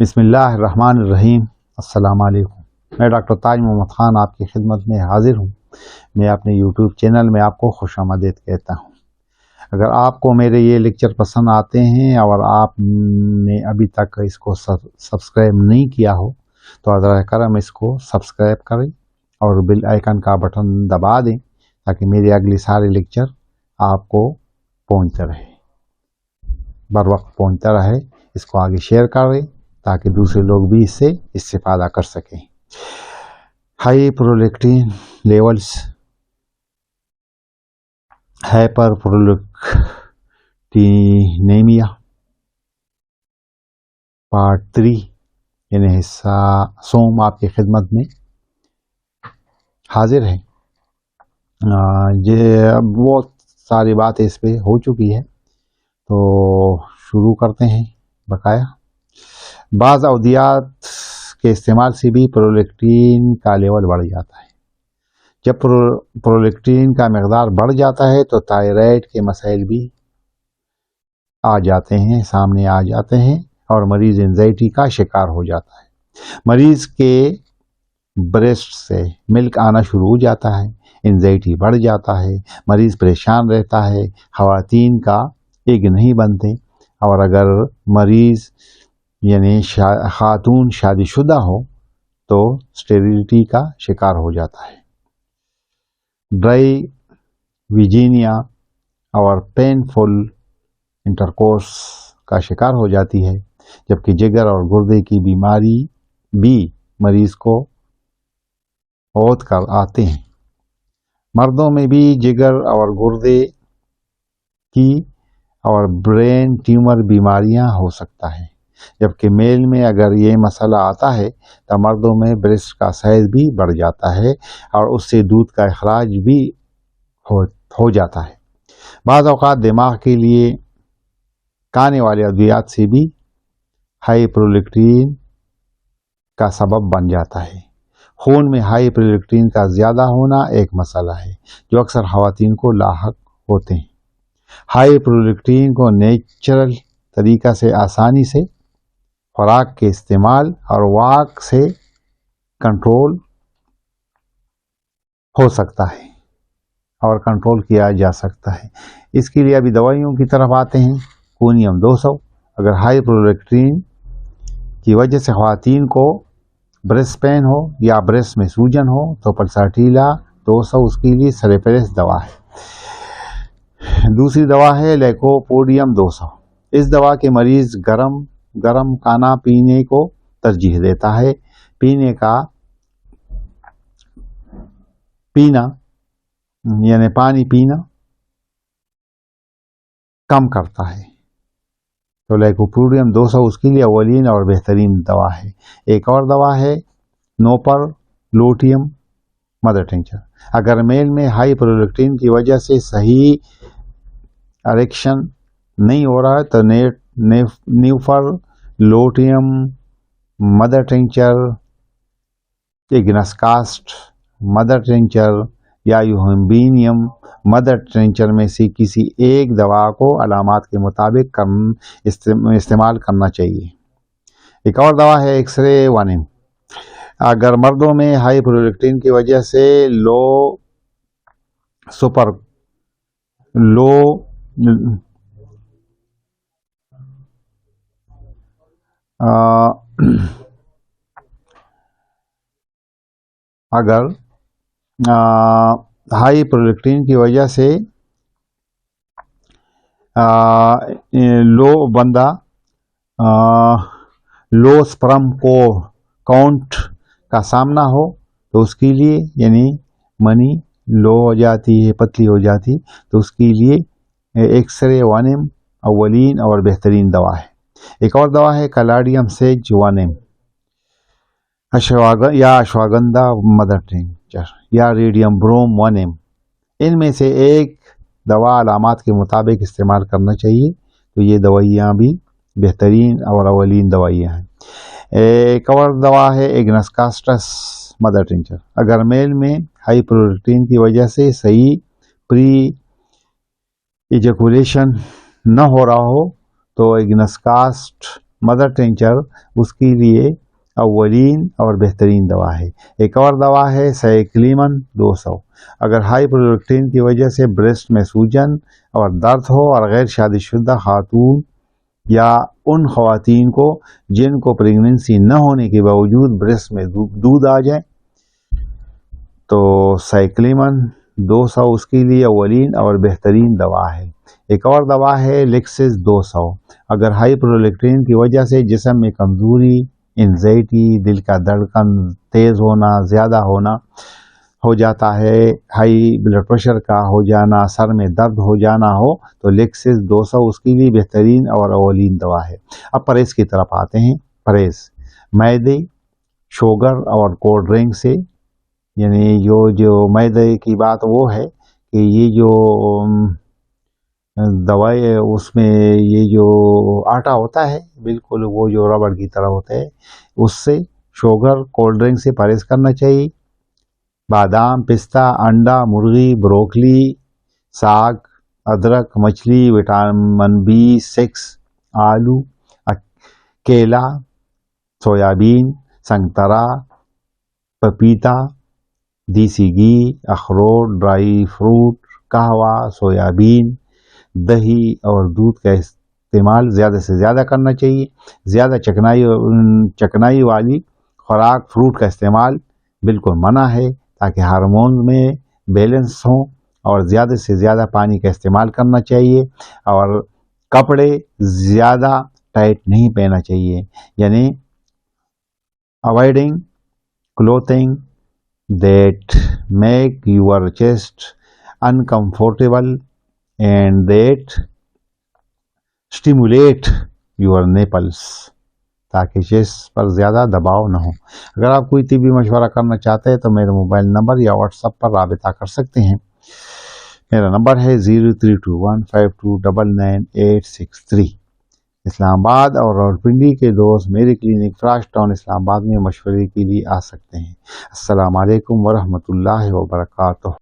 بسم اللہ الرحمن الرحیم۔ السلام علیکم۔ میں ڈاکٹر تاج محمد خان آپ کی خدمت میں حاضر ہوں۔ میں اپنے یوٹیوب چینل میں آپ کو خوش آمدید کہتا ہوں۔ اگر آپ کو میرے یہ لیکچر پسند آتے ہیں اور آپ نے ابھی تک اس کو سبسکرائب نہیں کیا ہو تو براہ کرم اس کو سبسکرائب کریں اور بیل آئیکن کا بٹن دبا دیں تاکہ میرے اگلی سارے لیکچر آپ کو پہنچتے رہے، بر وقت پہنچتا رہے۔ اس کو آگے شیئر کریں تاکہ دوسرے لوگ بھی اس سے استفادہ کر سکیں۔ ہائی پرولیکٹین لیولز، ہائپر پرولیکٹینیمیا، پارٹ 3 یعنی حصہ سوم آپ کی خدمت میں حاضر ہے۔ بہت ساری باتیں اس پہ ہو چکی ہے، تو شروع کرتے ہیں بقایا۔ بعض ادویات کے استعمال سے بھی پرولیکٹین کا لیول بڑھ جاتا ہے۔ جب پرولیکٹین کا مقدار بڑھ جاتا ہے تو تائرائڈ کے مسائل بھی سامنے آ جاتے ہیں اور مریض اینزائٹی کا شکار ہو جاتا ہے۔ مریض کے بریسٹ سے ملک آنا شروع ہو جاتا ہے، اینزائٹی بڑھ جاتا ہے، مریض پریشان رہتا ہے، خواتین کا ایگ نہیں بنتے، اور اگر مریض یعنی خاتون شادی شدہ ہو تو اسٹیریلٹی کا شکار ہو جاتا ہے۔ ڈرائی ویجینیا اور پینفل انٹرکورس کا شکار ہو جاتی ہے، جبکہ جگر اور گردے کی بیماری بھی مریض کو عود کر آتے ہیں۔ مردوں میں بھی جگر اور گردے کی اور برین ٹیومر بیماریاں ہو سکتا ہے، جبکہ میل میں اگر یہ مسئلہ آتا ہے تو مردوں میں بریسٹ کا سائز بھی بڑھ جاتا ہے اور اس سے دودھ کا اخراج بھی ہو جاتا ہے۔ بعض اوقات دماغ کے لیے کھانے والے ادویات سے بھی ہائی پرولیکٹین کا سبب بن جاتا ہے۔ خون میں ہائی پرولیکٹین کا زیادہ ہونا ایک مسئلہ ہے جو اکثر خواتین کو لاحق ہوتے ہیں۔ ہائی پرولیکٹین کو نیچرل طریقہ سے آسانی سے خوراک کے استعمال اور واک سے کنٹرول ہو سکتا ہے اور کنٹرول کیا جا سکتا ہے۔ اس کے لیے ابھی دوائیوں کی طرف آتے ہیں۔ کونیم 200، اگر ہائی پرولیکٹین کی وجہ سے خواتین کو بریسٹ پین ہو یا بریسٹ میں سوجن ہو تو پلساٹیلا 200 اس کے لیے سرفریس دوا ہے۔ دوسری دوا ہے لیکوپوڈیم 200۔ اس دوا کے مریض گرم کھانا پینے کو ترجیح دیتا ہے۔ یعنی پانی پینا کم کرتا ہے، تو لیکوپوڈیم 200 اس کے لیے اولین اور بہترین دوا ہے۔ ایک اور دوا ہے نوپر لوٹیم مدر ٹنکچر۔ اگر میل میں ہائی پرولیکٹین کی وجہ سے صحیح اریکشن نہیں ہو رہا ہے تو نیوفر لوٹیم مدر ٹنکچر، ایگنسکاسٹ مدر ٹنکچر یا یوہمبینیم مدر ٹنکچر میں سے کسی ایک دوا کو علامات کے مطابق استعمال کرنا چاہیے۔ ایک اور دوا ہے ایکس رے وانیم۔ اگر مردوں میں ہائی پرولیکٹین کی وجہ سے اگر ہائی پرولیکٹین کی وجہ سے لو سپرم کاؤنٹ کا سامنا ہو تو اس کے لیے یعنی منی لو ہو جاتی ہے، پتلی ہو جاتی، تو اس کے لیے ایکس رے وانیم اولین اور بہترین دوا ہے۔ ایک اور دوا ہے کلاڈیم سیج وانیم یا اشواگندھا مدر ٹنکچر یا ریڈیم بروم وانیم۔ ان میں سے ایک دوا علامات کے مطابق استعمال کرنا چاہیے، تو یہ دوائیاں بھی بہترین اور اولین دوائیاں ہیں۔ ایک اور دوا ہے ایگنسکاسٹس مدر ٹنکچر۔ اگر میل میں ہائی پرولیکٹین کی وجہ سے صحیح پری ایجیکولیشن نہ ہو رہا ہو تو ایگنسکاسٹ مدر ٹینچر اس کے لیے اولین اور بہترین دوا ہے۔ ایک اور دوا ہے سائکلیمن 200۔ اگر ہائی پرولیکٹین کی وجہ سے بریسٹ میں سوجن اور درد ہو اور غیر شادی شدہ خاتون یا ان خواتین کو جن کو پریگننسی نہ ہونے کے باوجود بریسٹ میں دودھ آ جائے تو سائکلیمن 200 اس کے لیے اولین اور بہترین دوا ہے۔ ایک اور دوا ہے لیکسس 200۔ اگر ہائی پرولیکٹین کی وجہ سے جسم میں کمزوری، انزائٹی، دل کا دھڑکن تیز ہونا، زیادہ ہونا ہو جاتا ہے، ہائی بلڈ پریشر کا ہو جانا، سر میں درد ہو جانا ہو تو لیکسس 200 اس کے لیے بہترین اور اولین دوا ہے۔ اب پرہیز کی طرف آتے ہیں۔ پرہیز میدے، شوگر اور کولڈ ڈرنک سے، یعنی جو میدے کی بات وہ ہے کہ یہ جو دوائی ہے اس میں یہ جو آٹا ہوتا ہے بالکل وہ جو ربڑ کی طرح ہوتا ہے، اس سے شوگر، کولڈ ڈرنک سے پرہیز کرنا چاہیے۔ بادام، پستہ، انڈا، مرغی، بروکلی، ساگ، ادرک، مچھلی، وٹامن B6، آلو، کیلا، سویابین، سنگترا، پپیتا، دیسی گھی، اخروٹ، ڈرائی فروٹ، قہوہ، سویابین، دہی اور دودھ کا استعمال زیادہ سے زیادہ کرنا چاہیے۔ زیادہ چکنائی والی خوراک، فروٹ کا استعمال بالکل منع ہے تاکہ ہارمون میں بیلنس ہوں، اور زیادہ سے زیادہ پانی کا استعمال کرنا چاہیے، اور کپڑے زیادہ ٹائٹ نہیں پہننا چاہیے، یعنی avoiding clothing that make your chest uncomfortable and that stimulate your nipples، تاکہ چیسٹ پر زیادہ دباؤ نہ ہو۔ اگر آپ کوئی طبی مشورہ کرنا چاہتے ہیں تو میرے موبائل نمبر یا واٹس ایپ پر رابطہ کر سکتے ہیں۔ میرا نمبر ہے 0321529863۔ اسلام آباد اور راولپنڈی کے دوست میری کلینک فراش ٹاؤن اسلام آباد میں مشورے کے لیے آ سکتے ہیں۔ السلام علیکم ورحمۃ اللہ وبرکاتہ۔